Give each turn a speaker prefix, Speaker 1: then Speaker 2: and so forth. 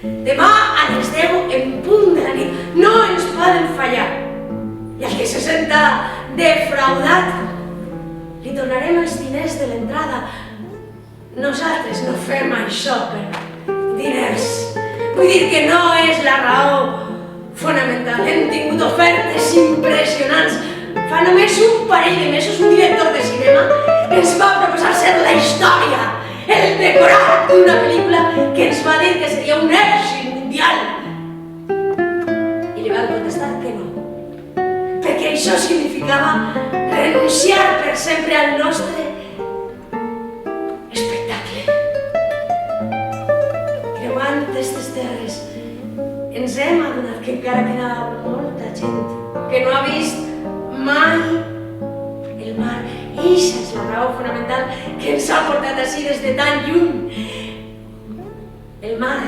Speaker 1: Demà a les 10 en punt de la nit. No ens poden fallar. I al que se senta defraudat, li tornarem els diners de l'entrada. Nosaltres no fem això per diners. Vull dir que no és la raó fonamental. Hem tingut ofertes impressionants. Fa només un parell de mesos un director de cinema ens va proposar ser la història, el decorat d'una pel·lícula que ens va dir que seria un èxit mundial. I li van contestar que no, perquè això significava renunciar per sempre al nostre espectacle. Creuant aquestes terres ens hem adonat que encara queda molta gent que no ha vist mai el mar. Eixa és la raó fonamental que ens ha portat així des de tan lluny. El mar